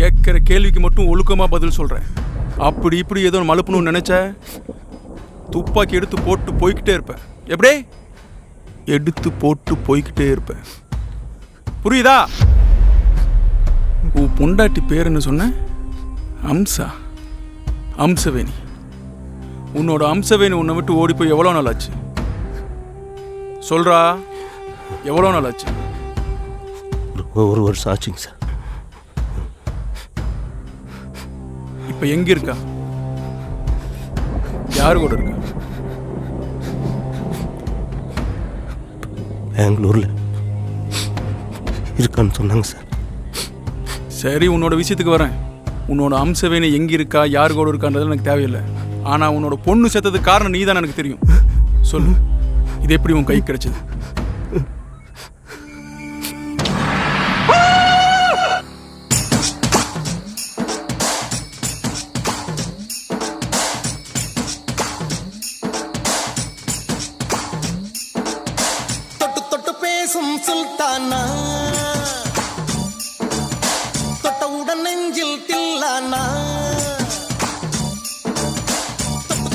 கேட்குற கேள்விக்கு மட்டும் ஒழுக்கமாக பதில் சொல்கிறேன். அப்படி இப்படி ஏதோ மழுப்பணும்னு நினச்ச துப்பாக்கி எடுத்து போட்டு போய்கிட்டே இருப்பேன். எப்படி எடுத்து போட்டு போய்கிட்டே இருப்பேன். புரியுதா? உன் பொண்டாட்டி பேர் என்ன சொன்ன? அம்சா. அம்சவேணி. உன்னோட அம்சவேணி உன்னை விட்டு ஓடி போய் எவ்வளோ நாள் ஆச்சு? சொல்றா, எவ்வளோ நாள் ஆச்சு? ஒரு வருஷம் ஆச்சுங்க சார். இப்போ எங்க இருக்கா? யாரு கூட இருக்கா? பெங்களூர்ல இருக்கான்னு சொன்னாங்க சார். சரி, உன்னோட விஷயத்துக்கு வரேன். உன்னோட அம்சவேணி எங்க இருக்கா, யாரு கூட இருக்கான்றது எனக்கு தேவையில்லை. ஆனா உன்னோட பொண்ணு செத்ததுக்கு காரணம் நீ தான் எனக்கு தெரியும். சொல்லு, இது எப்படி உன் கை கிடைச்சது? சுல்தானா தொட்டவுடன் நெஞ்சில் தில்லானா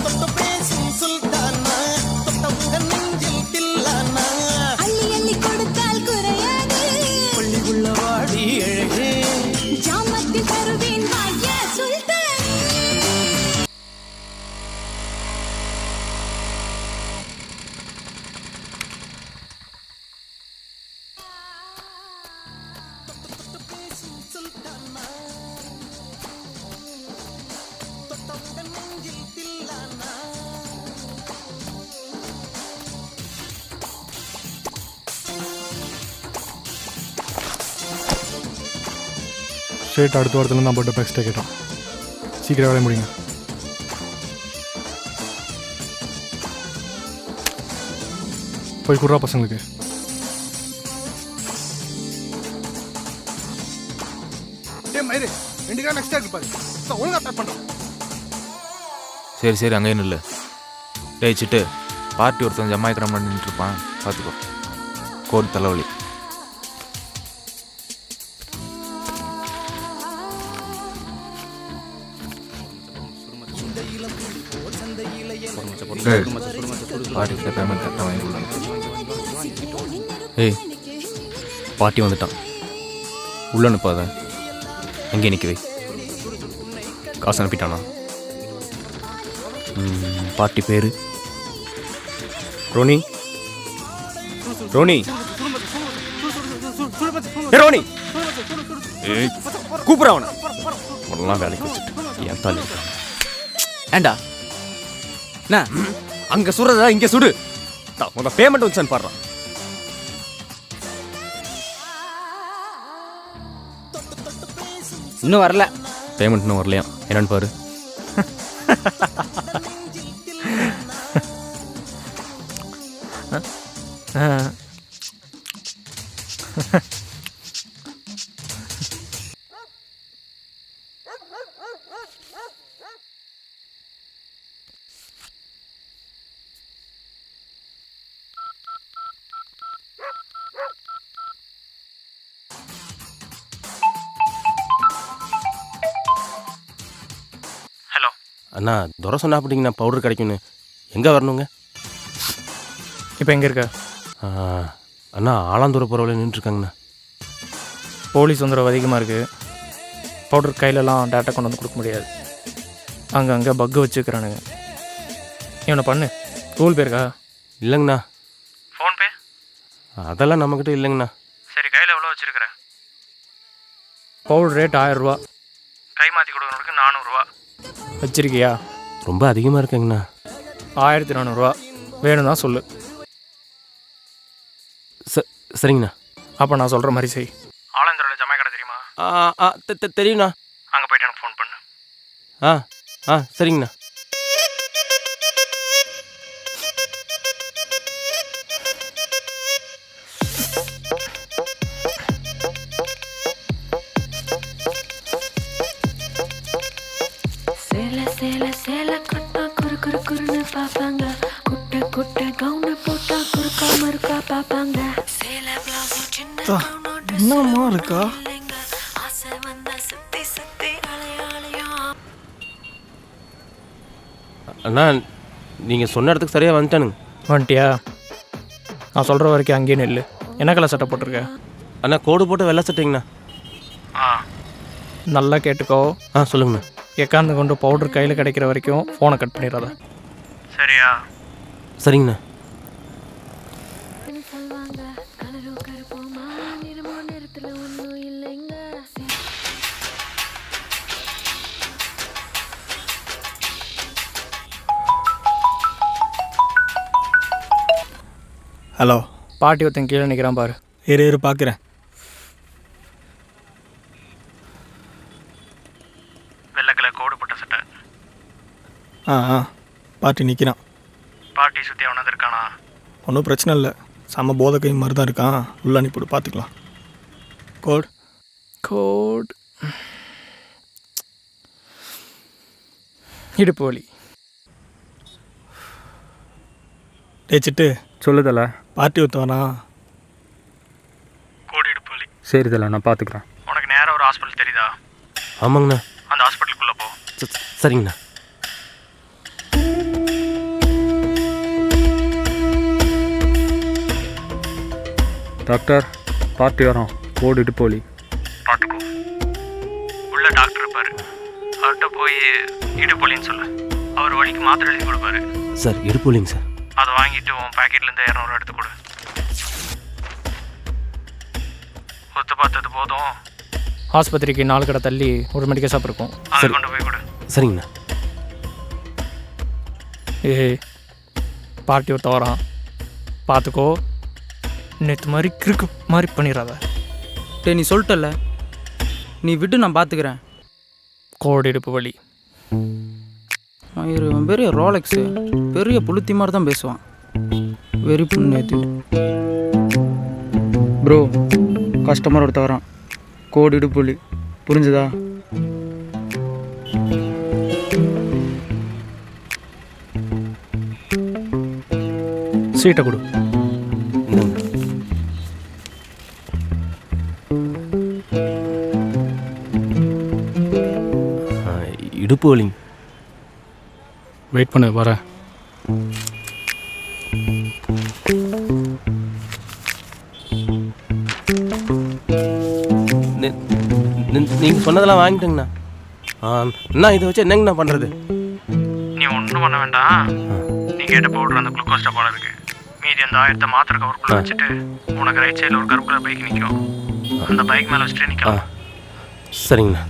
தொட்டு பேசும் சுல்தானா தொட்டவுடன் நெஞ்சில் தில்லானா அள்ளி அள்ளி கொடுத்தால் குறையாது பள்ளி உள்ள வாடி அழகே ஜாமத்தில் தருவேன் வாயா சுல்தானே. ஸ்ட்ரெயிட் அடுத்த வாரத்துலேருந்து தான் போட்டு பெக்ஸ்ட்டை கேட்டோம். சீக்கிரம் வேலையை முடியுங்க. போய் குடுறா பசங்களுக்கு. சரி சரி, அங்கே இல்லை. டேய் சிட்டு, பார்ட்டி ஒருத்தன் ஜமாய்க்கிற மாதிரி நின்றுருப்பான், பார்த்துக்கோ. கோட் தலைவலி. பார்ட்டிக்கு பேமெண்ட் கரெக்டாக வாங்கிக்கலாம். ஏய், பாட்டி வந்துட்டான். உள்ள அனுப்பாத, எங்கே நிற்க வை. காசு அனுப்பிட்டானா? பாட்டி பேர் ரோனி. ரோனி, ரோனி, ஏய் கூப்பிட்ற அவனை. உடலாம் வேலைக்கு வச்சுட்டு என் தாலி இருக்கான். ஏண்டா என்ன அங்கே சுடுறதா இங்கே சுடு. உங்க பேமெண்ட் வந்துச்சான்னு பாடுறான். இன்னும் வரல. பேமெண்ட் இன்னும் வரலையா? என்னன்னு பாரு. அண்ணா துரை சொன்னா அப்படிங்கண்ணா பவுடர் கிடைக்கும்னு. எங்கே வரணுங்க? இப்போ எங்கே இருக்க? அண்ணா ஆலாந்தூர போகிறவளே நின்றுருக்காங்கண்ணா. போலீஸ் தொந்தரவு அதிகமாக இருக்குது. பவுடர் கையிலலாம் டேட்டா கொண்டு வந்து கொடுக்க முடியாது. அங்கே பக்கு வச்சுக்கிறானுங்க. இவனை பண்ணு. கூகுள் பே இருக்கா? இல்லைங்கண்ணா. ஃபோன்பே? அதெல்லாம் நம்மக்கிட்ட இல்லைங்கண்ணா. சரி, கையில் எவ்வளோ வச்சுருக்கிறேன்? பவுடர் ரேட் 1000 ரூபா. கை மாற்றி கொடுக்கறதுக்கு 400 ரூபா வச்சிருக்கியா? ரொம்ப அதிகமாக இருக்குங்கண்ணா. 1400 ரூபா வேணும் தான் சொல்லு. சரிங்கண்ணா. அப்போ நான் சொல்கிற மாதிரி செய். ஆலந்தூரில் ஜமாய் கடை தெரியுமா? தெரியுண்ணா. அங்கே போய்ட்டு எனக்கு ஃபோன் பண்ணு. சரிங்கண்ணா. சேல கொட்டா குறு குறு குறுன்னு பாப்பாங்க. குட்டை குட்டை கவுன போட்டா குறுக்கா மறுக்கா பாப்பாங்க. சேல பிளவுஸ் சின்ன என்னமா இருக்கா? ஆசை வந்தா சுத்தி அண்ணா நீங்கள் சொன்ன இடத்துக்கு சரியாக வந்துட்டானுங்க. வந்துட்டியா? நான் சொல்கிற வரைக்கும் அங்கேயே நெல். என்ன கலர் சட்டை போட்டிருக்க? அண்ணா கோடு போட்டு வெள்ளை சட்டைங்கண்ணா. நல்லா கேட்டுக்கோ. சொல்லுங்கண்ணா. எக்காந்து கொண்டு பவுடர் கையில் கிடைக்கிற வரைக்கும் ஃபோனை கட் பண்ணிடாத. சரியா? சரிங்கண்ணா. சொல்வாங்க கலரோ கருப்போமா நிறமோ நிறத்துல ஒன்றும் இல்லைங்க. ஹலோ. பாட்டி ஒருத்தன் கீழே நிற்கிறான் பாரு. இரு பார்க்குறேன். வெள்ளை கலர் கோடு போட்ட சட்டை. பாட்டி நிற்கிறான். பாட்டி சுற்றி அவனது இருக்கானா? ஒன்றும் பிரச்சனை இல்லை. செம்ம போதை கை மாதிரி தான் இருக்கான். உள்ள அனுப்பிவிடு பார்த்துக்கலாம். கோட் இடுப்பு வலி. சிட்டு சொல்லுதல. பாட்டி ஒருத்தவனா? கோடு இடுப்பு வலி. சரி தல, நான் பார்த்துக்குறேன். உனக்கு நேராக ஒரு ஹாஸ்பிட்டல் தெரியுதா? ஆமாங்கண்ணா. அந்த ஹாஸ்பிட்டலுக்குள்ளே போ. சரிங்கண்ணா. டாக்டர் பார்ட்டி வரோம். கோடு இடுப்பு வலி. பார்த்துக்கோ. உள்ள டாக்டர் இருப்பார். அவர்கிட்ட போய் இடுப்பு வலின்னு சொல்லு. அவர் வலிக்கு மாத்திரை எழுதி கொடுப்பாரு. சார் இடுப்பு வலிங்க சார். அதை வாங்கிட்டு உன் பாக்கெட்லேருந்து 200 எடுத்து கொடு. ஒத்து பார்த்தது போதும். ஆஸ்பத்திரிக்கு 4 கடை தள்ளி ஒரு மெடிக்கல் ஷாப் இருக்கும். அதை கொண்டு போய் கொடு. சரிங்கண்ணா. பார்ட்டி ஒருத்த வரான். பார்த்துக்கோ. நேற்று மாதிரி கிறுக்கு மாதிரி பண்ணிடாத. நீ சொல்லிட்டல, நீ விட்டு நான் பார்த்துக்கிறேன். கோடு இடுப்பு வலி. இவன் பெரிய ரோலெக்ஸு, பெரிய புளுத்தி மாதிரி தான் பேசுவான். வெரி புண்ணேத்து. ப்ரோ, கஸ்டமர் ஒருத்த வரான். கோடு இடுப்பு வலி. புரிஞ்சுதா? சீட்டை கொடு. இடுப்பு வலிங்க. வெயிட் பண்ணு, வரேன். நீங்கள் சொன்னதெல்லாம் வாங்கிட்டேங்கண்ணா. அண்ணா இதை வச்சு என்னங்கண்ணா பண்ணுறது? நீ ஒன்றும் பண்ண வேண்டாம். நீ கேட்ட பவுடர் அந்த குளுக்கோஸ் டப்பாவில் இருக்கு. மீதி அந்த 1000 மாத்திரை கவருக்குள்ளே வச்சுட்டு உனக்கு ரைட் சைடில் ஒரு கருப்புல பைக் நிற்கும். அந்த பைக் மேலே வச்சுட்டு நிற்கும். சரிங்கண்ணா.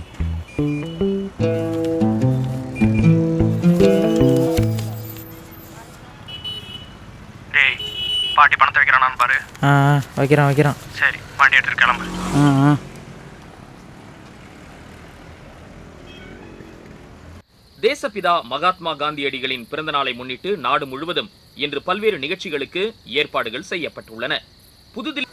டேய், பாட்டி பணத்தை வைக்கிறானான்னு பாரு. வைக்கிறான். சரி, பாட்டி எடுத்துட்டு கிளம்பு. தேசப்பிதா மகாத்மா காந்தியடிகளின் பிறந்த நாளை முன்னிட்டு நாடு முழுவதும் இன்று பல்வேறு நிகழ்ச்சிகளுக்கு ஏற்பாடுகள் செய்யப்பட்டுள்ளன. புதுதில்லி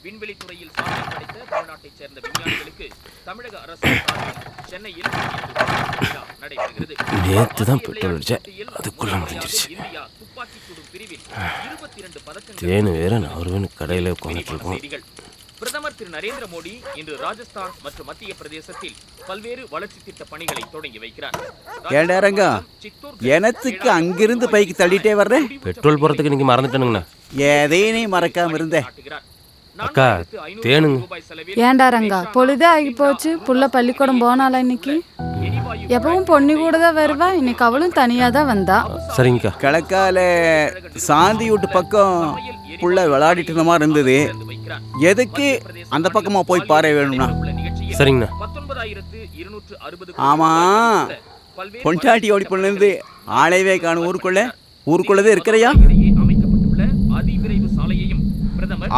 விண்வெளித்துறையில் சாதனை படைத்த தமிழ்நாட்டைச் சேர்ந்த விஞ்ஞானிகளுக்கு தமிழக அரசு சென்னையில் நடைபெறுகிறது. நேற்று தான் பெட்ரோல் அடிச்சேன், அதுக்குள்ள முடிஞ்சிருச்சு. இந்தியா துப்பாக்கி சுடும் பிரிவில் 22 பதக்கங்கள். தேனு வேற நான் கடையில் உட்காந்துட்டு இருக்கோம். பிரதமர் திரு நரேந்திர மோடி இன்று ராஜஸ்தான் மற்றும் மத்திய பிரதேசத்தில் பல்வேறு வளர்ச்சி திட்ட பணிகளை தொடங்கி வைக்கிறார். எனத்துக்கு அங்கிருந்து பைக்கு தள்ளிட்டே வர்றேன். பெட்ரோல் போறதுக்கு நீங்க மறந்துட்டனுங்கண்ணா. எதையும் மறக்காம இருந்தேன். அக்கா தேனுங்க. ஏண்டா ரங்கா, பொழுதே ஆகி போச்சு. புள்ள பள்ளிக்கூடம் போனால இன்னைக்கு. எப்பவும் பொண்ணு கூட தான் வருவா. இன்னைக்கு அவளும் தனியா தான் வந்தா. சரிங்கக்கா. கிழக்கால சாந்தி வீட்டு பக்கம் புள்ள விளையாடிட்டு இருந்த மாதிரி இருந்தது. எதுக்கு அந்த பக்கமா போய் பாரு வேணும்னா. சரிங்கண்ணா. ஆமா, பொண்டாட்டி ஓடி பண்ணிருந்து ஆளையவே காணும். ஊருக்குள்ளதே இருக்கிறையா?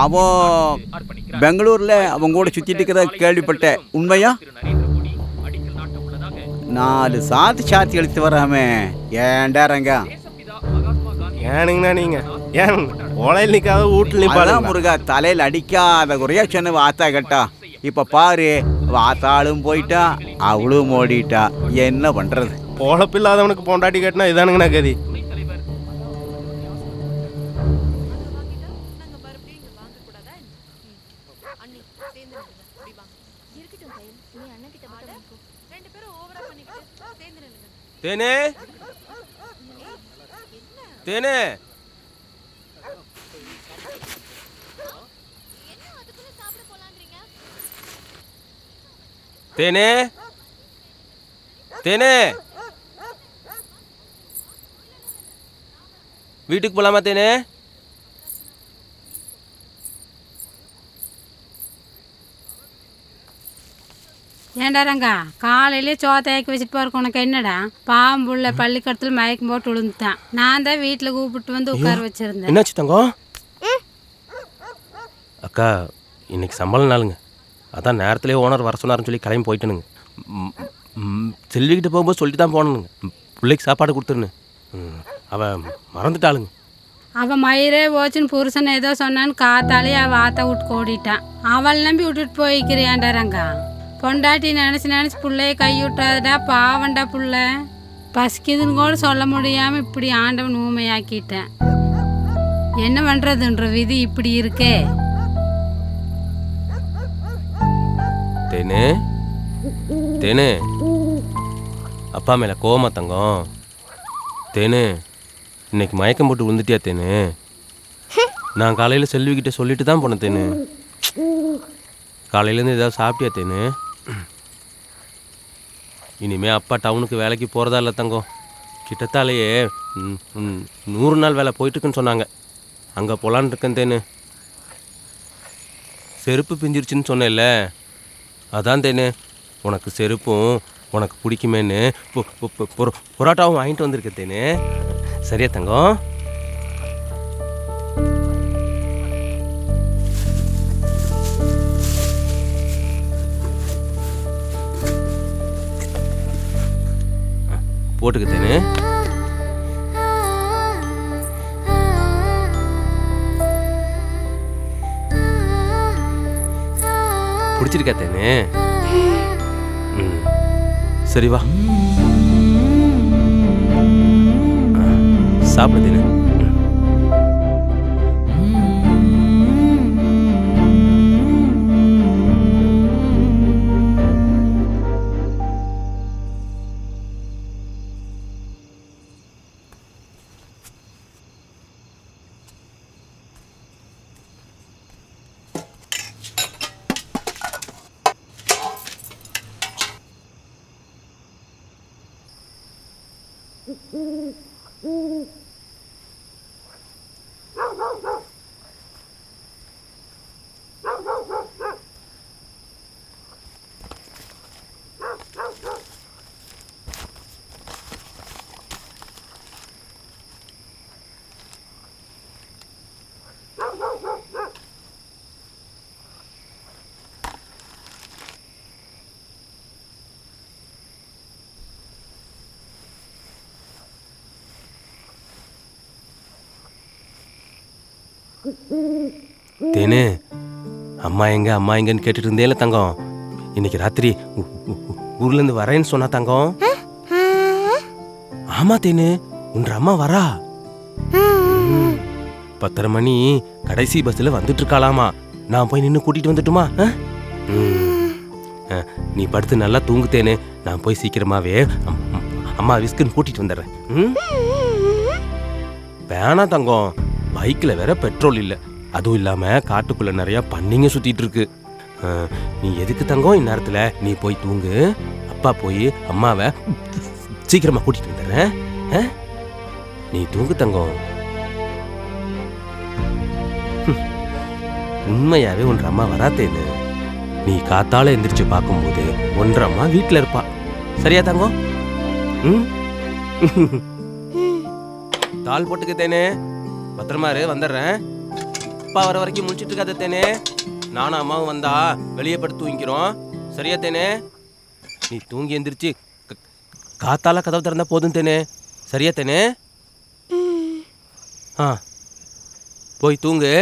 அவோ பெங்களூர்ல அவங்க கூட சுத்திட்டு இருக்கிறத கேள்விப்பட்டேன். உண்மையா? 4 சாத்தி எழுத்து வராம. ஏண்டா ரங்கா? ஏனுங்கண்ணா நீங்க ஏன் ஓலையில் நிற்காத வீட்டில் நிற்பாங்க முருகா. தலையில் அடிக்காத குறையா சொன்ன வாத்தா கேட்டா. இப்ப பாரு, வாத்தாலும் போயிட்டா, அவளும் ஓடிட்டா. என்ன பண்றது? பொழப்பில்லாதவனுக்கு பொண்டாட்டி கேட்டினா இதானுங்கண்ணா கதி. தேனே தேனே தேனே தேனே வீட்டுக்கு போலாமா தேனே? ஏண்டா ரங்கா, காலையிலே சோத்தையாக்கி வச்சுட்டு போறக்கு உனக்கு என்னடா? பாம்புள்ள பள்ளிக்கூடத்தில் மயக்கம் போட்டு விழுந்துட்டான். நான் தான் வீட்டில் கூப்பிட்டு வந்து உட்கார வச்சிருந்தேன். என்னாச்சு தங்கம்? அக்கா இன்னைக்கு சம்பள நாளுங்க, அதான் நேரத்துலேயே ஓனர் வர சொன்னார்னு சொல்லி கிளம்பி போயிட்டேனுங்க. செல்விக்கிட்ட போகும்போது சொல்லிட்டு தான் போனனுங்க, பிள்ளைக்கு சாப்பாடு கொடுத்துருன்னு. அவன் மறந்துட்டாளுங்க. அவன் மயிரே போச்சுன்னு புருஷன் ஏதோ சொன்னான்னு காத்தாலே அவள் ஆத்த விட்டு ஓடிட்டான். அவள் நம்பி விட்டுட்டு போய்க்கிறியாண்டா ரங்கா. பொண்டாட்டி நினச்சி பிள்ளைய கை விட்டாதடா, பாவண்டா புள்ள. பசிக்குதுன்னு கூட சொல்ல முடியாமல் இப்படி ஆண்டவன் ஊமையாக்கிட்டேன். என்ன பண்ணுறதுன்ற விதி இப்படி இருக்கே. தேனு தேனு, அப்பா மேலே கோவமா தங்கம்? தேனு இன்னைக்கு மயக்கம் போட்டு விழுந்துட்டியா தேனு? நான் காலையில் செல்விக்கிட்ட சொல்லிட்டு தான் போனேன் தேனு. காலையிலேருந்து ஏதாவது சாப்பிட்டியா தேனு? இனிமேல் அப்பா டவுனுக்கு வேலைக்கு போகிறதா இல்லை தங்கம். கிட்டத்தாலேயே 100 நாள் வேலை போயிட்டுருக்குன்னு சொன்னாங்க. அங்கே போகலான்னு இருக்கேன் தேனு. செருப்பு பிஞ்சிருச்சுன்னு சொன்னேன்ல, அதான் தேனு உனக்கு செருப்பும் உனக்கு பிடிக்குமேன்னு புரோட்டாவும் வாங்கிட்டு வந்திருக்கேன் தேனு. சரியா தங்கம்? போட்டுக்க தேனு. பிடிச்சிருக்கா தேனு? சரி வா சாப்பிடு தேனு. தேனு அம்மா எங்கன்னு கேட்டுட்டு இருந்தேல தங்கம். இன்னைக்கு ராத்திரி ஊர்லேருந்து வரேன்னு சொன்னா தங்கம். ஆமா தேனு, உன்ற அம்மா வரா. 10:30 மணி கடைசி பஸ்ஸில் வந்துட்டு இருக்காளாமா. நான் போய் நின்று கூட்டிட்டு வந்துட்டுமா? நீ படுத்து நல்லா தூங்குத்தேனு. நான் போய் சீக்கிரமாவே அம்மா விஸ்குன்னு கூட்டிட்டு வந்துடுறேன். வேணா தங்கம், பைக்கில் வேற பெட்ரோல் இல்லை. அதுவும் இல்லாமல் காட்டுக்குள்ளே நிறையா பன்னிங்க சுற்றிட்டு இருக்கு. நீ எதுக்கு தங்கம் இந்நேரத்தில்? நீ போய் தூங்கு. அப்பா போய் அம்மாவை சீக்கிரமாக கூட்டிகிட்டு வந்துடுறேன். நீ தூங்கு தங்கம். உண்மையாகவே ஒன்ற அம்மா வராத்தேன்னு. நீ காத்தால எந்திரிச்சு பார்க்கும்போது ஒன்ற அம்மா வீட்டில் இருப்பா. சரியா தங்கம்? தாள் போட்டுக்க தேனே. பத்திரமா இரு, வந்துடுறேன். அப்பா வர வரைக்கும் முடிச்சிட்டு இருக்காத தேனே. நானும் அம்மாவும் வந்தா வெளியே படுத்து தூங்கிக்கிறோம். சரியா தேனே? நீ தூங்கி எந்திரிச்சு காத்தால கதவு திறந்தா போதும் தேனே. சரியா தேனே? போய் தூங்கு.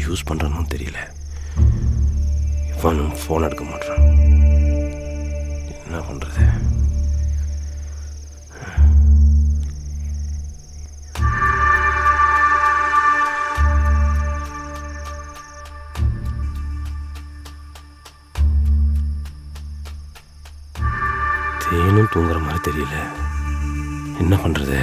யூஸ் பண்ணுறான்னு தெரியல. இவனும் ஃபோன் எடுக்க மாட்டான். என்ன பண்ணுறது? தேனும் தூங்குற மாதிரி தெரியல. என்ன பண்ணுறது?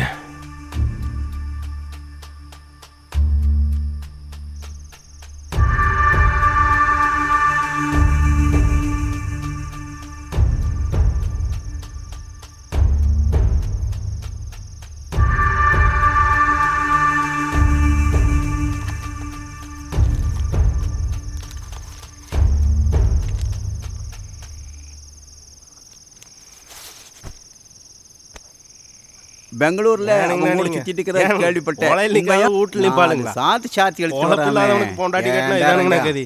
பெங்களூர்ல சுத்திட்டு இருக்கிற கேள்விப்பட்டேன். வீட்டுல நிப்பாளுங்களா? சாத்து சாத்தி பொண்டாட்டி கட்டினா இதானுங்கண்ணா கதி.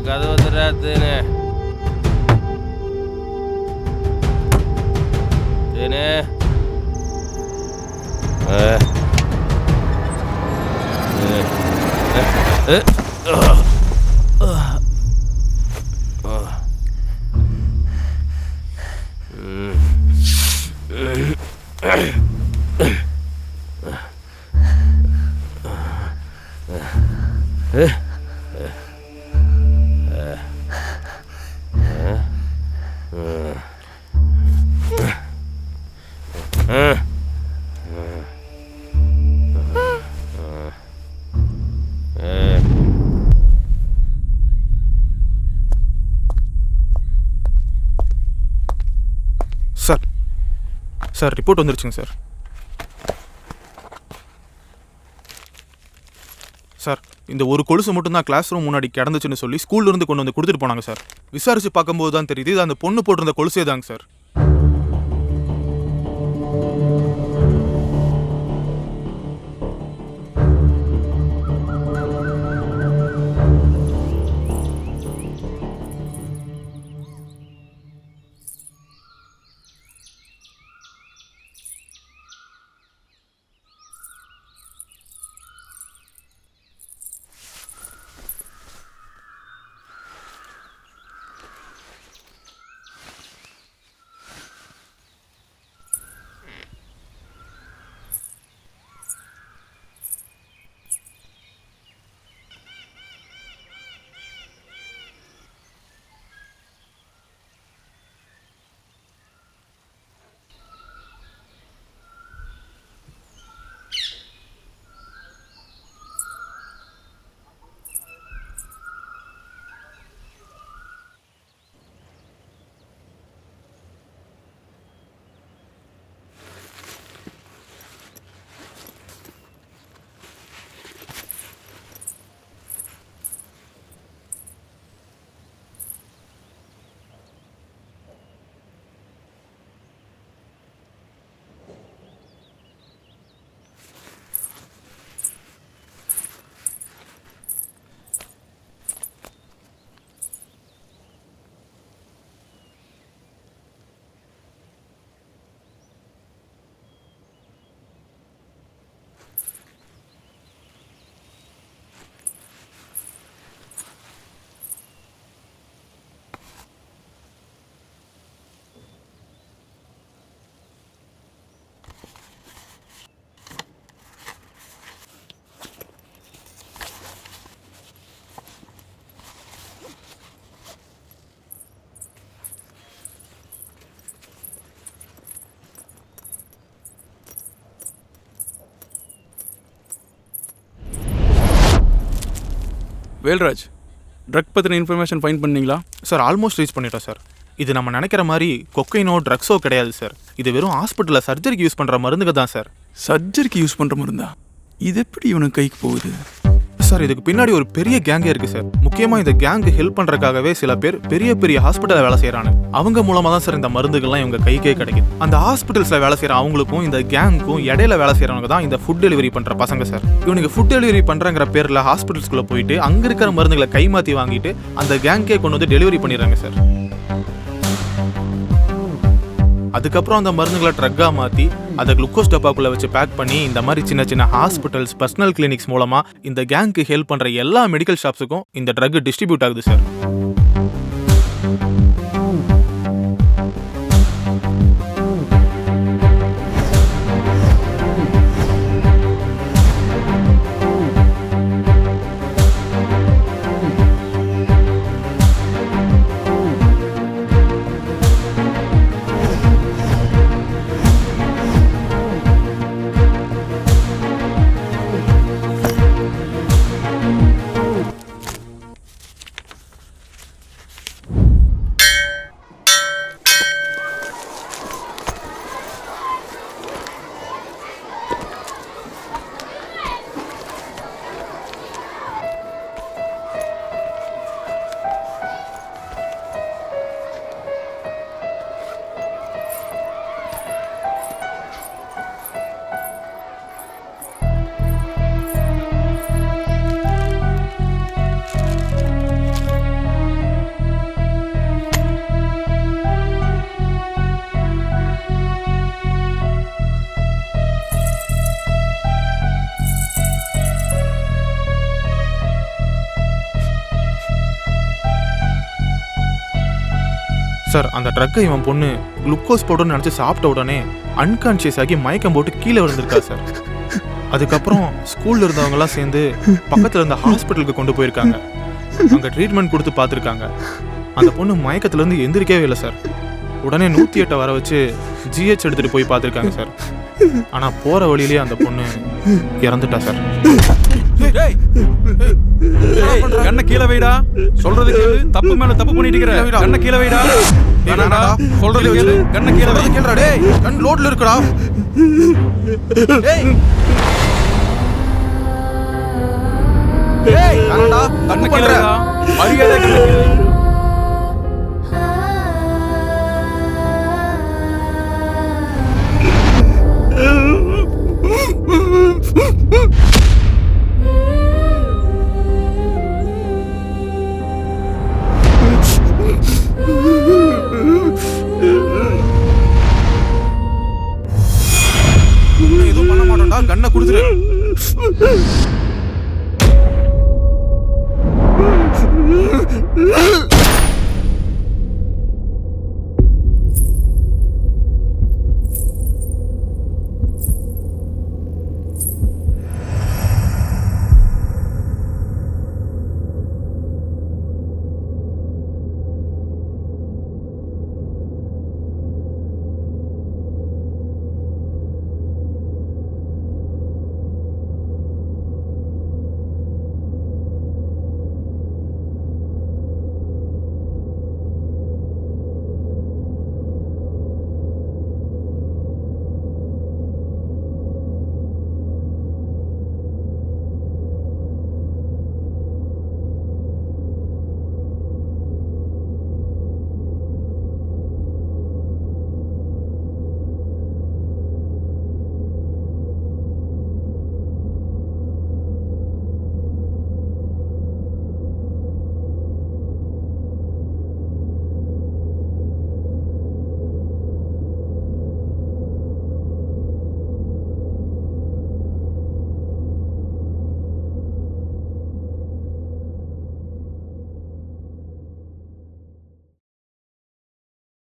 கதவு தராத்தேனே தேனே சார் சார் ரிப்போர்ட் வந்துருச்சுங்க சார். சார் இந்த ஒரு கொலுசு மட்டும்தான் கிளாஸ் ரூம் முன்னாடி கிடந்துச்சுன்னு சொல்லி ஸ்கூல்லேருந்து கொண்டு வந்து கொடுத்துட்டு போனாங்க சார். விசாரிச்சு பார்க்கும்போது தான் தெரியுது இது அந்த பொண்ணு போட்டிருந்த கொலுசே தாங்க சார். வேல்ராஜ், ட்ரக் பற்றின இன்ஃபர்மேஷன் ஃபைண்ட் பண்ணீங்களா? சார் ஆல்மோஸ்ட் ரீச் பண்ணிட்டோம் சார். இது நம்ம நினைக்கிற மாதிரி கொக்கைனோ ட்ரக்ஸோ கிடையாது சார். இது வெறும் ஹாஸ்பிட்டலில் சர்ஜரிக்கு யூஸ் பண்ணுற மருந்துங்க தான் சார். சர்ஜரிக்கு யூஸ் பண்ணுற மருந்தா? இது எப்படி இவனுக்கு கைக்கு போகுது? சார் இதுக்கு பின்னாடி ஒரு பெரிய கேங்கே இருக்குது சார். முக்கியமாக இந்த கேங்கு ஹெல்ப் பண்ணுறதுக்காகவே சில பேர் பெரிய பெரிய ஹாஸ்பிட்டலில் வேலை செய்கிறாங்க. அவங்க மூலமாக தான் சார் இந்த மருந்துகள்லாம் இவங்க கைக்கே கிடைக்குது. அந்த ஹாஸ்பிட்டல்ஸில் வேலை செய்கிற அவங்களுக்கும் இந்த கேங்குக்கும் இடையில வேலை செய்கிறவங்க தான் இந்த ஃபுட் டெலிவரி பண்ணுற பசங்க சார். இவனுக்கு ஃபுட் டெலிவரி பண்ணுறங்கிற பேரில் ஹாஸ்பிட்டல்ஸ்குள்ளே போயிட்டு அங்கே இருக்கிற மருந்துகளை கைமாற்றி வாங்கிட்டு அந்த கேங்கே கொண்டு வந்து டெலிவரி பண்ணிடுறாங்க சார். அதுக்கப்புறம் அந்த மருந்துகளை ட்ரக்காக மாற்றி அதை குளுக்கோஸ் டப்பாக்குள்ளே வச்சு பேக் பண்ணி இந்த மாதிரி சின்ன சின்ன ஹாஸ்பிட்டல்ஸ், பர்சனல் கிளினிக்ஸ் மூலமாக இந்த கேங்க்கு ஹெல்ப் பண்ணுற எல்லா மெடிக்கல் ஷாப்ஸுக்கும் இந்த ட்ரக் டிஸ்ட்ரிபியூட் ஆகுது சார். சார் அந்த ட்ரக்கை இவன் பொண்ணு குளுக்கோஸ் பவுடர்னு நினச்சி சாப்பிட்ட உடனே அன்கான்ஷியஸ் ஆகி மயக்கம் போட்டு கீழே விழுந்திருக்கா சார். அதுக்கப்புறம் ஸ்கூலில் இருந்தவங்கலாம் சேர்ந்து பக்கத்தில் இருந்த ஹாஸ்பிட்டலுக்கு கொண்டு போயிருக்காங்க. அங்கே ட்ரீட்மெண்ட் கொடுத்து பார்த்துருக்காங்க. அந்த பொண்ணு மயக்கத்துலேருந்து எந்திரிக்கவே இல்லை சார். உடனே 108 வர வச்சு ஜிஹெச் எடுத்துகிட்டு போய் பார்த்துருக்காங்க சார். ஆனால் போகிற வழியிலே அந்த பொண்ணு இறந்துட்டா சார். கண்ண கீழே வைடா. சொல்றது கேளு. தப்பு மேல தப்பு பண்ணிட்டு இருக்கற. கண்ண கீழே வைடா. வேணாடா. சொல்றது கேளு. கண்ண கீழே வை. கேளுடா டேய். கண் லோட்ல இருக்குடா. டேய். டேய் வேணாடா. கண்ண கீழே வைடா. மரியாதை கண்ண கீழே வை. எதுவும் பண்ண மாட்டோம்டா. கண்ணை கொடுத்துரு.